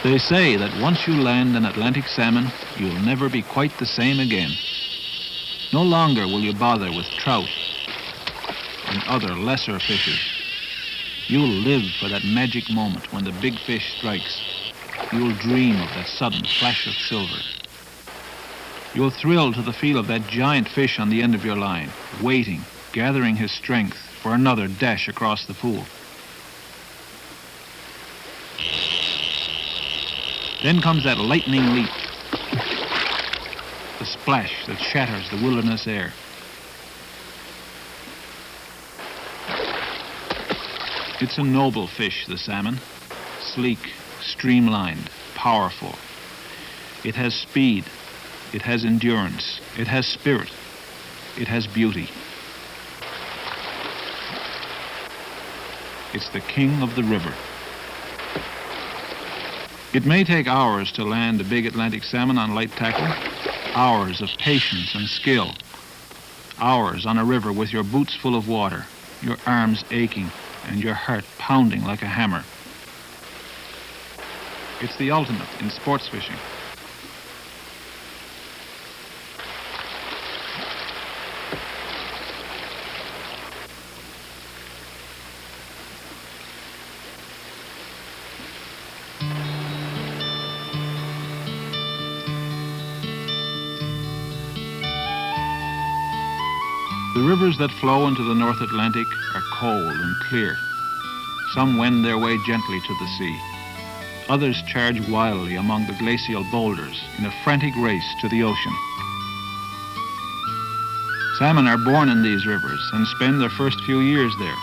They say that once you land an Atlantic salmon, you'll never be quite the same again. No longer will you bother with trout and other lesser fishes. You'll live for that magic moment when the big fish strikes. You'll dream of that sudden flash of silver. You'll thrill to the feel of that giant fish on the end of your line, waiting, gathering his strength for another dash across the pool. Then comes that lightning leap, the splash that shatters the wilderness air. It's a noble fish, the salmon, sleek, streamlined, powerful. It has speed, it has endurance, it has spirit, it has beauty. It's the king of the river. It may take hours to land a big Atlantic salmon on light tackle, hours of patience and skill, hours on a river with your boots full of water, your arms aching, and your heart pounding like a hammer. It's the ultimate in sports fishing. The rivers that flow into the North Atlantic are cold and clear. Some wend their way gently to the sea. Others charge wildly among the glacial boulders in a frantic race to the ocean. Salmon are born in these rivers and spend their first few years there.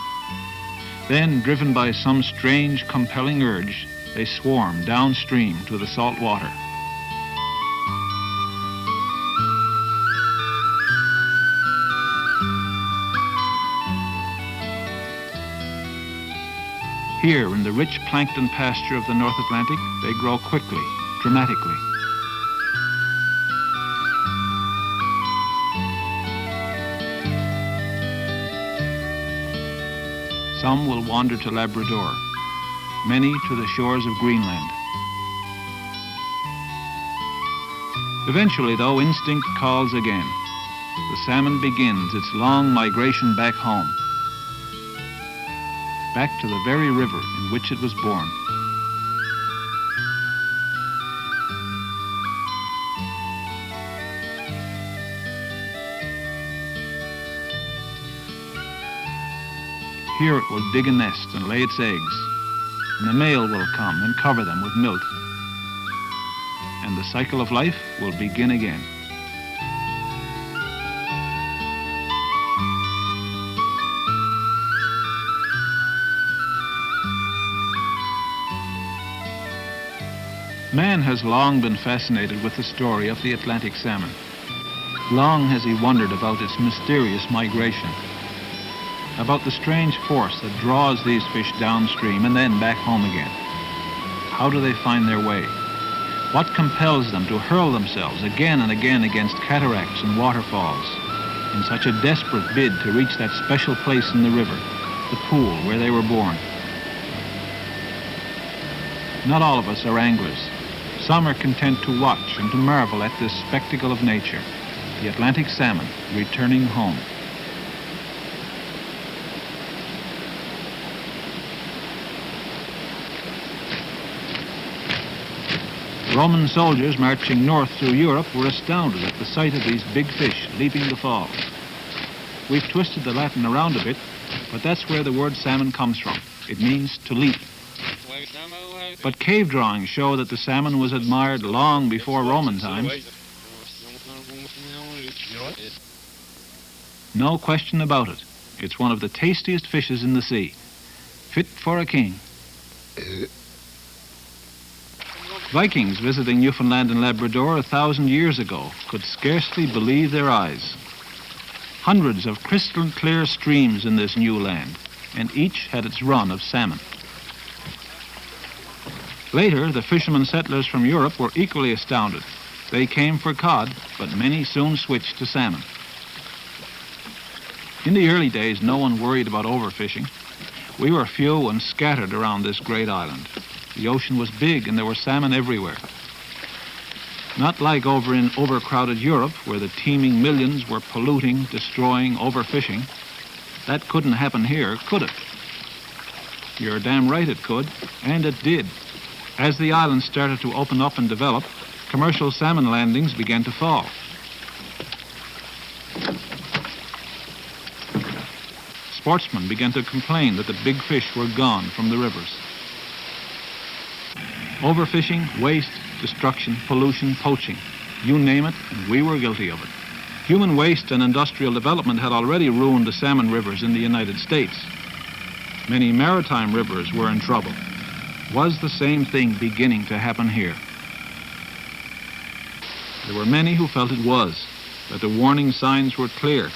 Then, driven by some strange, compelling urge, they swarm downstream to the salt water. Here, in the rich plankton pasture of the North Atlantic, they grow quickly, dramatically. Some will wander to Labrador, many to the shores of Greenland. Eventually, though, instinct calls again. The salmon begins its long migration back home, back to the very river in which it was born. Here it will dig a nest and lay its eggs, and the male will come and cover them with milk, and the cycle of life will begin again. Man has long been fascinated with the story of the Atlantic salmon. Long has he wondered about its mysterious migration, about the strange force that draws these fish downstream and then back home again. How do they find their way? What compels them to hurl themselves again and again against cataracts and waterfalls in such a desperate bid to reach that special place in the river, the pool where they were born? Not all of us are anglers. Some are content to watch and to marvel at this spectacle of nature, the Atlantic salmon returning home. Roman soldiers marching north through Europe were astounded at the sight of these big fish leaping the falls. We've twisted the Latin around a bit, but that's where the word salmon comes from. It means to leap. But cave drawings show that the salmon was admired long before Roman times. No question about it. It's one of the tastiest fishes in the sea. Fit for a king. Vikings visiting Newfoundland and Labrador 1,000 years ago could scarcely believe their eyes. Hundreds of crystal clear streams in this new land, and each had its run of salmon. Later, the fishermen settlers from Europe were equally astounded. They came for cod, but many soon switched to salmon. In the early days, no one worried about overfishing. We were few and scattered around this great island. The ocean was big and there were salmon everywhere. Not like over in overcrowded Europe, where the teeming millions were polluting, destroying, overfishing. That couldn't happen here, could it? You're damn right it could, and it did. As the island started to open up and develop, commercial salmon landings began to fall. Sportsmen began to complain that the big fish were gone from the rivers. Overfishing, waste, destruction, pollution, poaching, you name it, and we were guilty of it. Human waste and industrial development had already ruined the salmon rivers in the United States. Many maritime rivers were in trouble. Was the same thing beginning to happen here? There were many who felt it was, that the warning signs were clear,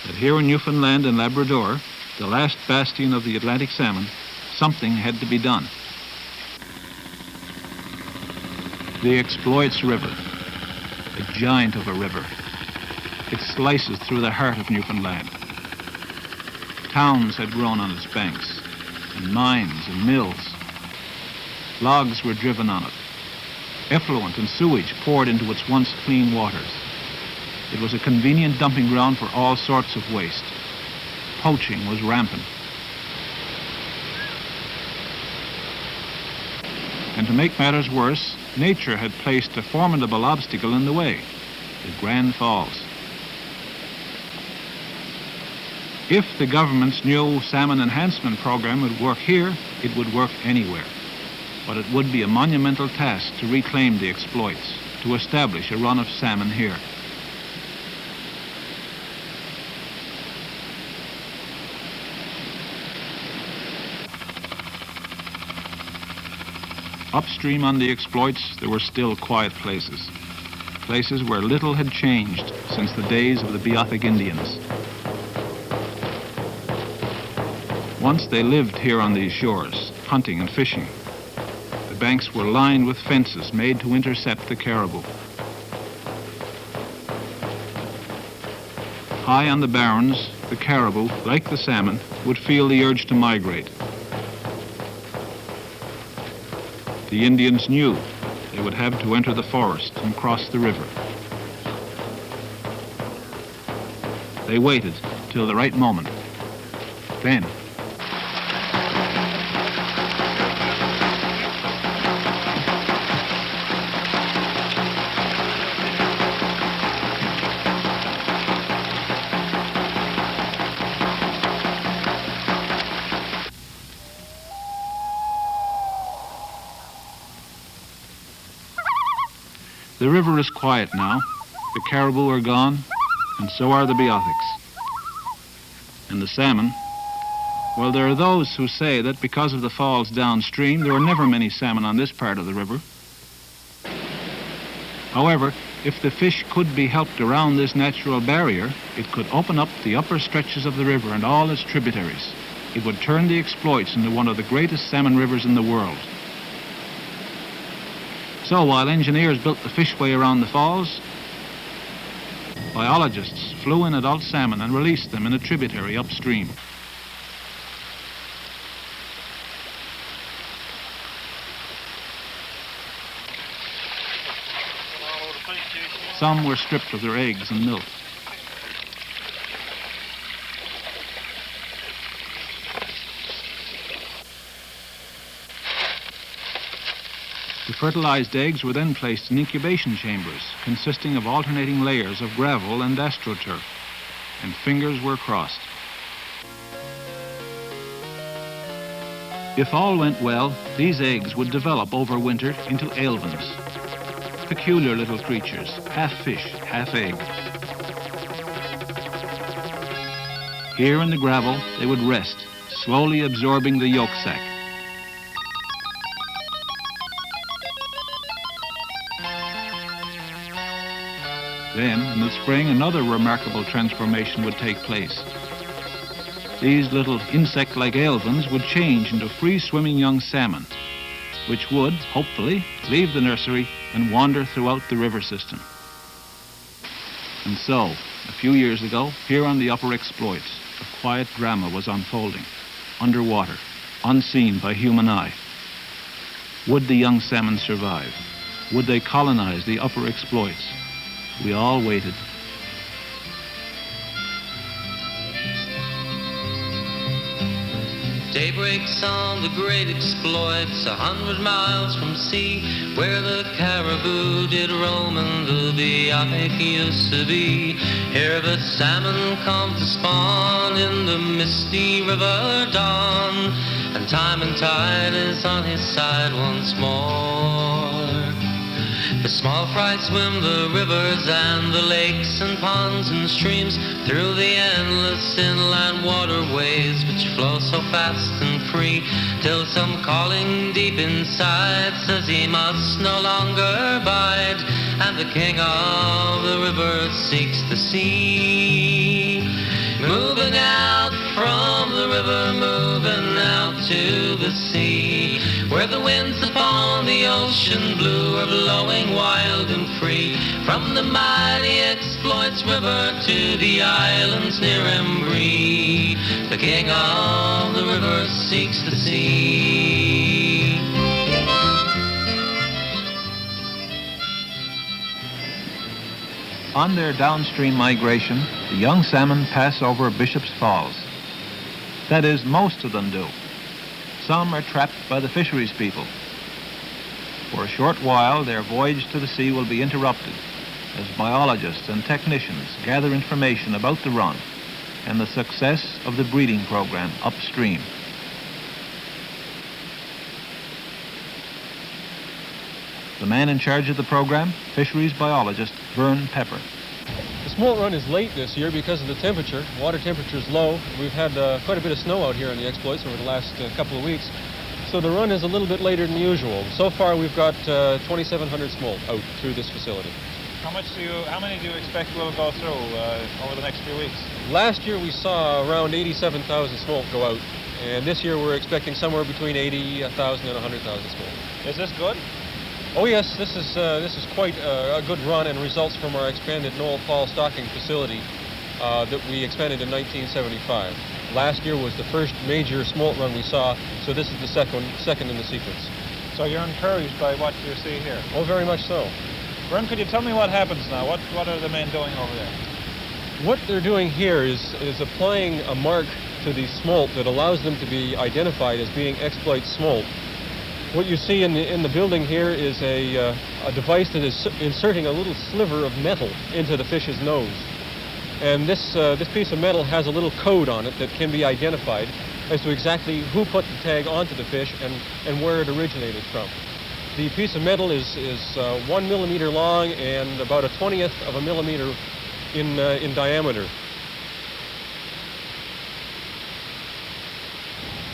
that here in Newfoundland and Labrador, the last bastion of the Atlantic salmon, something had to be done. The Exploits River, a giant of a river. It slices through the heart of Newfoundland. Towns had grown on its banks, and mines and mills. Logs were driven on it. Effluent and sewage poured into its once clean waters. It was a convenient dumping ground for all sorts of waste. Poaching was rampant. And to make matters worse, nature had placed a formidable obstacle in the way, the Grand Falls. If the government's new salmon enhancement program would work here, it would work anywhere. But it would be a monumental task to reclaim the exploits, to establish a run of salmon here. Upstream on the exploits, there were still quiet places. Places where little had changed since the days of the Beothuk Indians. Once they lived here on these shores, hunting and fishing. The banks were lined with fences made to intercept the caribou. High on the barrens, the caribou, like the salmon, would feel the urge to migrate. The Indians knew they would have to enter the forest and cross the river. They waited till the right moment. Then, the river is quiet now. The caribou are gone, and so are the Beothuks. And the salmon, well, there are those who say that because of the falls downstream, there were never many salmon on this part of the river. However, if the fish could be helped around this natural barrier, it could open up the upper stretches of the river and all its tributaries. It would turn the exploits into one of the greatest salmon rivers in the world. So while engineers built the fishway around the falls, biologists flew in adult salmon and released them in a tributary upstream. Some were stripped of their eggs and milk. The fertilized eggs were then placed in incubation chambers consisting of alternating layers of gravel and astroturf, and fingers were crossed. If all went well, these eggs would develop over winter into alevins, peculiar little creatures, half fish, half egg. Here in the gravel, they would rest, slowly absorbing the yolk sac. Then, in the spring, another remarkable transformation would take place. These little insect-like alevins would change into free-swimming young salmon, which would, hopefully, leave the nursery and wander throughout the river system. And so, a few years ago, here on the upper exploits, a quiet drama was unfolding, underwater, unseen by human eye. Would the young salmon survive? Would they colonize the upper exploits? We all waited. Day breaks on the great exploits, 100 miles from sea, where the caribou did roam and the biotic used to be. Here the salmon come to spawn in the misty river dawn, and tide is on his side once more. The small fry swim the rivers and the lakes and ponds and streams, through the endless inland waterways which flow so fast and free, till some calling deep inside says he must no longer bide, and the king of the river seeks the sea. Moving out from the river, moving out to the sea, where the winds upon the ocean blue are blowing wild and free, from the mighty exploits river to the islands near Embry. The king of the river seeks the sea. On their downstream migration, the young salmon pass over Bishop's Falls. That is, most of them do. Some are trapped by the fisheries people. For a short while, their voyage to the sea will be interrupted as biologists and technicians gather information about the run and the success of the breeding program upstream. The man in charge of the program, fisheries biologist Vern Pepper. The smolt run is late this year because of the temperature. Water temperature is low. We've had quite a bit of snow out here on the exploits over the last couple of weeks. So the run is a little bit later than usual. So far we've got 2,700 smolt out through this facility. How many do you expect will go through over the next few weeks? Last year we saw around 87,000 smolt go out. And this year we're expecting somewhere between 80,000 and 100,000 smolt. Is this good? Oh yes, this is quite a good run and results from our expanded Noel Paul stocking facility that we expanded in 1975. Last year was the first major smolt run we saw, so this is the second in the sequence. So you're encouraged by what you see here? Oh, very much so. Vern, could you tell me what happens now? What are the men doing over there? What they're doing here is applying a mark to the smolt that allows them to be identified as being exploit smolt. What you see in the building here is a device that is inserting a little sliver of metal into the fish's nose. And this piece of metal has a little code on it that can be identified as to exactly who put the tag onto the fish and where it originated from. The piece of metal is 1 millimeter long and about a 20th of a millimeter in diameter.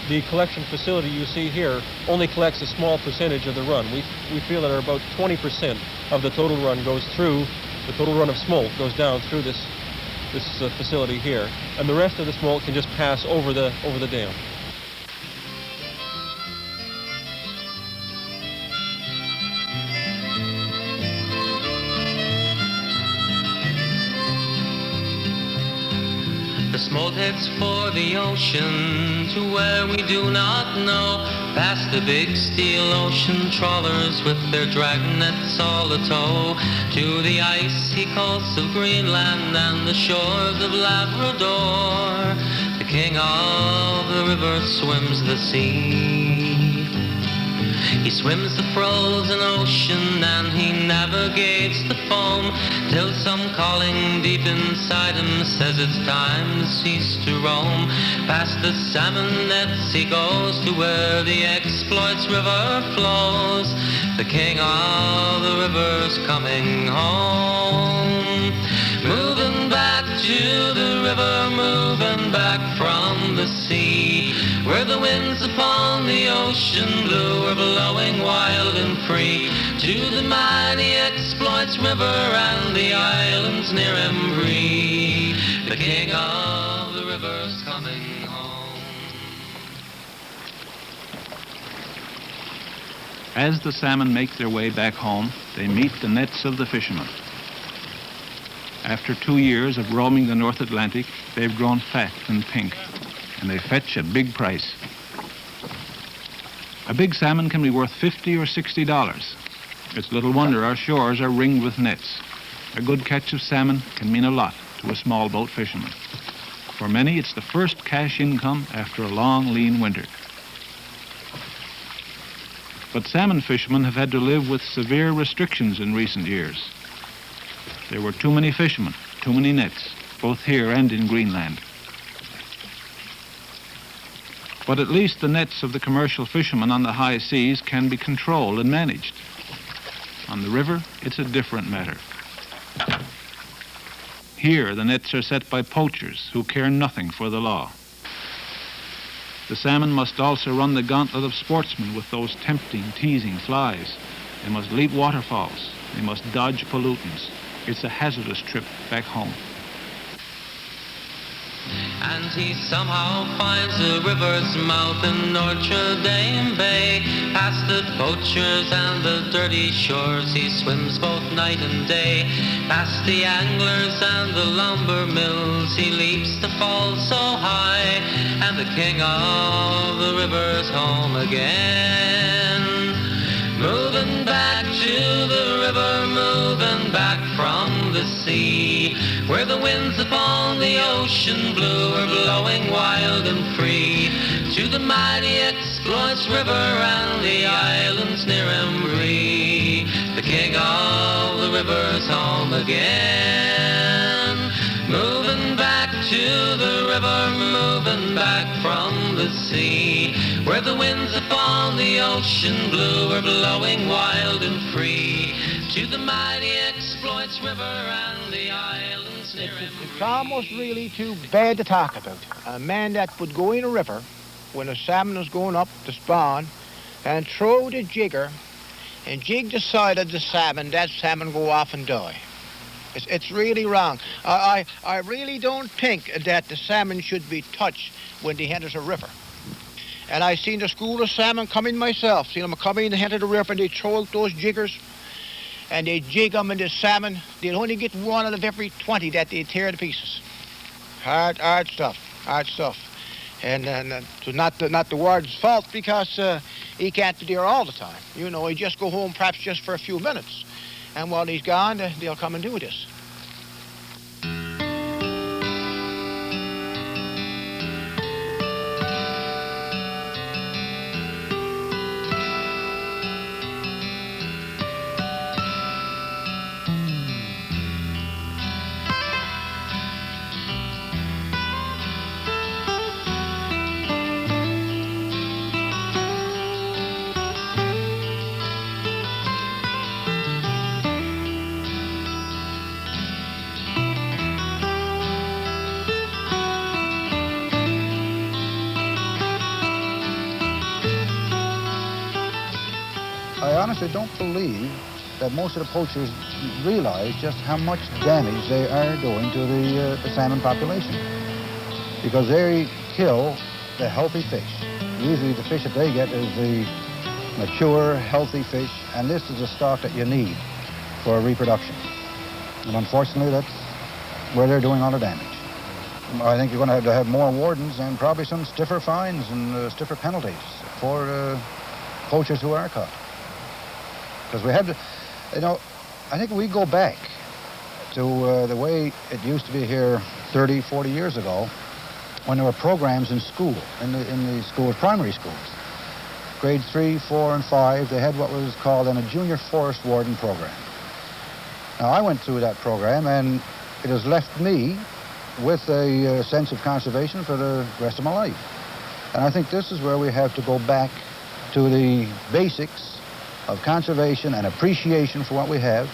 The collection facility you see here only collects a small percentage of the run. We feel that about 20% of the total run goes through, the total run of smolt goes down through this facility here, and the rest of the smolt can just pass over the dam. The smolt heads for the ocean, to where we do not know, past the big steel ocean trawlers with their drag nets all atow, to the icy coasts of Greenland and the shores of Labrador. The king of the river swims the sea. He swims the frozen ocean and he navigates the foam, till some calling deep inside him says it's time to cease to roam. Past the salmon nets he goes to where the exploits river flows. The king of the river's coming home. Moving back to the river, moving back from the sea, where the winds upon the ocean blue are blowing wild and free, to the mighty exploits river and the islands near Embry. The king of the river's coming home. As the salmon make their way back home, they meet the nets of the fishermen. After 2 years of roaming the North Atlantic, they've grown fat and pink, and they fetch a big price. A big salmon can be worth $50 or $60. It's little wonder our shores are ringed with nets. A good catch of salmon can mean a lot to a small boat fisherman. For many, it's the first cash income after a long, lean winter. But salmon fishermen have had to live with severe restrictions in recent years. There were too many fishermen, too many nets, both here and in Greenland. But at least the nets of the commercial fishermen on the high seas can be controlled and managed. On the river, it's a different matter. Here, the nets are set by poachers who care nothing for the law. The salmon must also run the gauntlet of sportsmen with those tempting, teasing flies. They must leap waterfalls. They must dodge pollutants. It's a hazardous trip back home. And he somehow finds the river's mouth in Notre Dame Bay. Past the poachers and the dirty shores, he swims both night and day. Past the anglers and the lumber mills, he leaps the falls so high. And the king of the river's home again. Moving back to the river, moving back from the sea, where the winds upon the ocean blue are blowing wild and free, to the mighty exploits river and the islands near Embry. The king of the river's home again. Moving back to the river, moving back from the sea, where the winds upon the ocean blue are blowing wild and free, to the mighty exploits river and the islands near Embry. It's almost really too bad to talk about. A man that would go in a river when a salmon was going up to spawn and throw the jigger and jig the side of the salmon, that salmon go off and die. It's really wrong. I really don't think that the salmon should be touched when they enter a river. And I seen the school of salmon come in myself. Seen them come in and enter the river and they throw out those jiggers and they jig them in the salmon. They'll only get one out of every 20 that they tear to pieces. Hard stuff. And not the ward's fault because he can't be there all the time. You know, he just go home perhaps just for a few minutes. And while he's gone, they'll come and do this. I honestly don't believe that most of the poachers realize just how much damage they are doing to the salmon population, because they kill the healthy fish. Usually the fish that they get is the mature, healthy fish, and this is the stock that you need for reproduction. And unfortunately, that's where they're doing all the damage. I think you're going to have more wardens and probably some stiffer fines and stiffer penalties for poachers who are caught. Because we have to, you know, I think we go back to the way it used to be here 30, 40 years ago, when there were programs in school, in the schools, primary schools. Grade 3, 4, and 5, they had what was called a junior forest warden program. Now, I went through that program, and it has left me with a sense of conservation for the rest of my life. And I think this is where we have to go back to the basics of conservation and appreciation for what we have,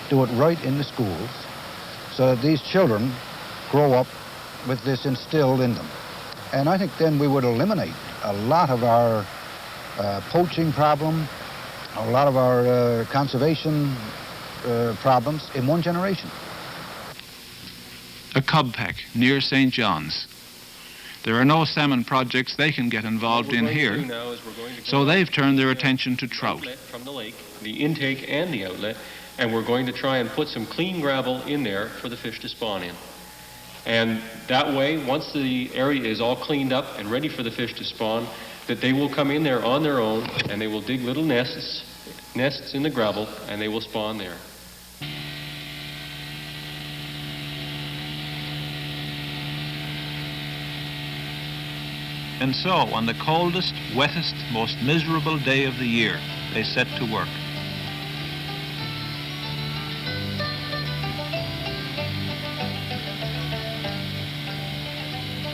do it right in the schools, so that these children grow up with this instilled in them. And I think then we would eliminate a lot of our poaching problem, a lot of our conservation problems in one generation. A cub pack near St. John's. There are no salmon projects they can get involved in here, so they've turned their attention to trout. From the lake, the intake and the outlet, and we're going to try and put some clean gravel in there for the fish to spawn in. And that way, once the area is all cleaned up and ready for the fish to spawn, that they will come in there on their own and they will dig little nests in the gravel, and they will spawn there. And so, on the coldest, wettest, most miserable day of the year, they set to work.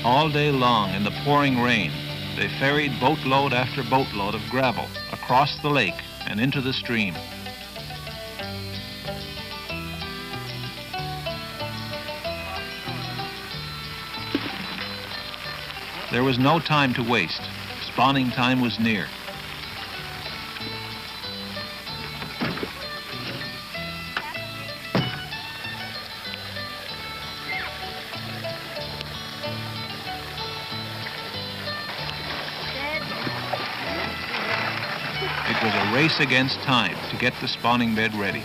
All day long, in the pouring rain, they ferried boatload after boatload of gravel across the lake and into the stream. There was no time to waste. Spawning time was near. It was a race against time to get the spawning bed ready.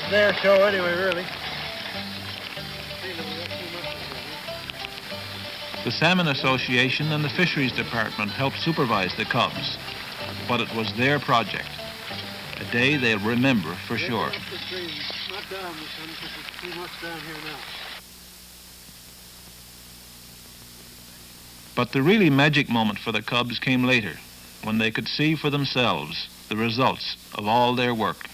Their show anyway, really. The Salmon Association and the Fisheries Department helped supervise the cubs, but it was their project, a day they'll remember for sure. But the really magic moment for the cubs came later, when they could see for themselves the results of all their work.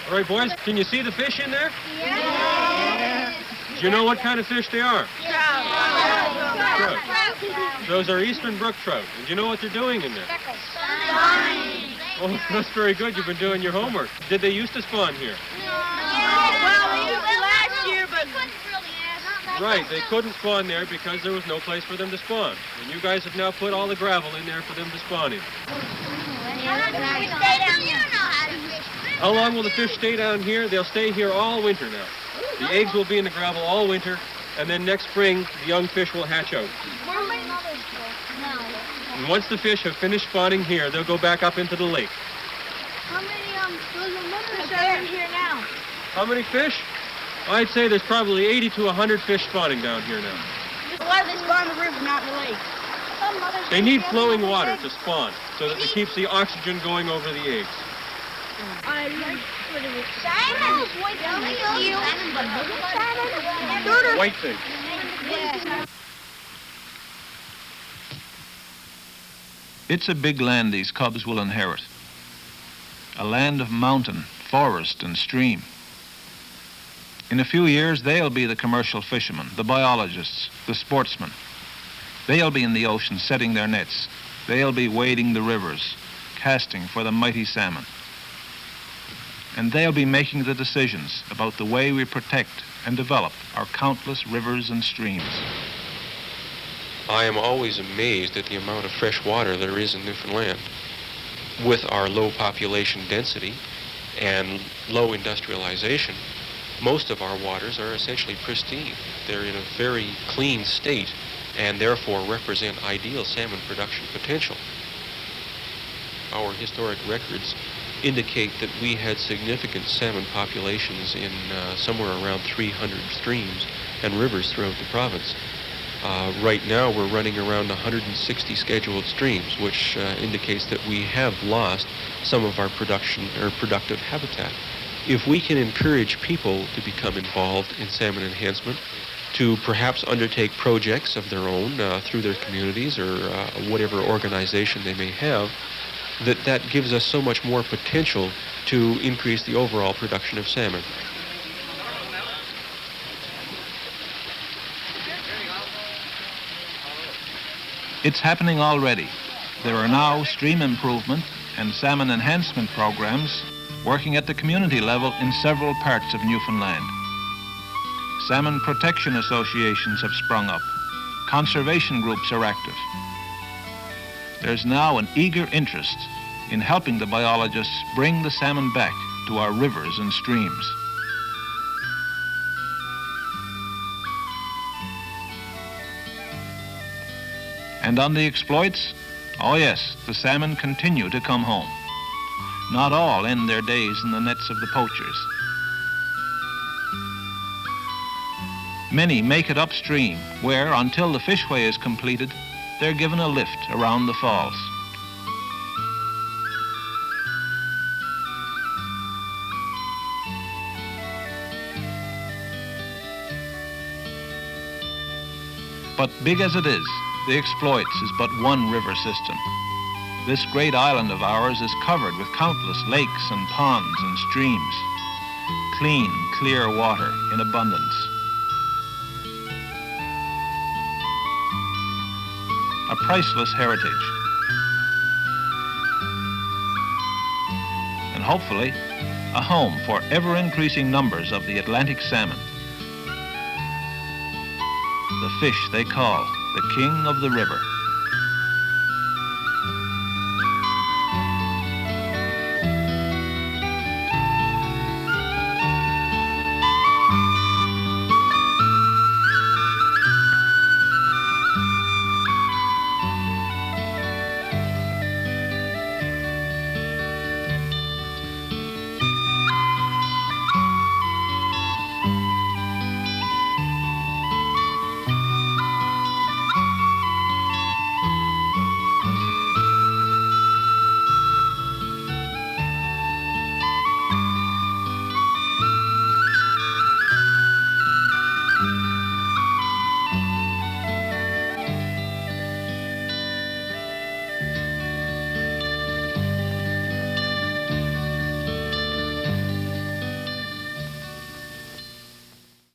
All right, boys, can you see the fish in there? Yeah. Do you know what kind of fish they are? Trout. Those are eastern brook trout. And do you know what they're doing in there? Oh, that's very good. You've been doing your homework. Did they used to spawn here? Well, we used to last year, but... Right, they couldn't spawn there because there was no place for them to spawn. And you guys have now put all the gravel in there for them to spawn in. How long will the fish stay down here? They'll stay here all winter now. The eggs will be in the gravel all winter, and then next spring, the young fish will hatch out. And once the fish have finished spawning here, they'll go back up into the lake. How many fish are in here now? How many fish? I'd say there's probably 80 to 100 fish spawning down here now. Why do they spawn in the river, not in the lake? They need flowing water to spawn, so that it keeps the oxygen going over the eggs. Whitefish. It's a big land these cubs will inherit. A land of mountain, forest, and stream. In a few years, they'll be the commercial fishermen, the biologists, the sportsmen. They'll be in the ocean setting their nets. They'll be wading the rivers, casting for the mighty salmon. And they'll be making the decisions about the way we protect and develop our countless rivers and streams. I am always amazed at the amount of fresh water there is in Newfoundland. With our low population density and low industrialization, most of our waters are essentially pristine. They're in a very clean state and therefore represent ideal salmon production potential. Our historic records indicate that we had significant salmon populations in somewhere around 300 streams and rivers throughout the province. Right now we're running around 160 scheduled streams, which indicates that we have lost some of our production or productive habitat. If we can encourage people to become involved in salmon enhancement, to perhaps undertake projects of their own through their communities or whatever organization they may have, that gives us so much more potential to increase the overall production of salmon. It's happening already. There are now stream improvement and salmon enhancement programs working at the community level in several parts of Newfoundland. Salmon protection associations have sprung up. Conservation groups are active. There's now an eager interest in helping the biologists bring the salmon back to our rivers and streams. And on the exploits, oh yes, the salmon continue to come home. Not all end their days in the nets of the poachers. Many make it upstream, where, until the fishway is completed, they're given a lift around the falls. But big as it is, the exploits is but one river system. This great island of ours is covered with countless lakes and ponds and streams. Clean, clear water in abundance. A priceless heritage. And hopefully, a home for ever-increasing numbers of the Atlantic salmon. The fish they call the king of the river.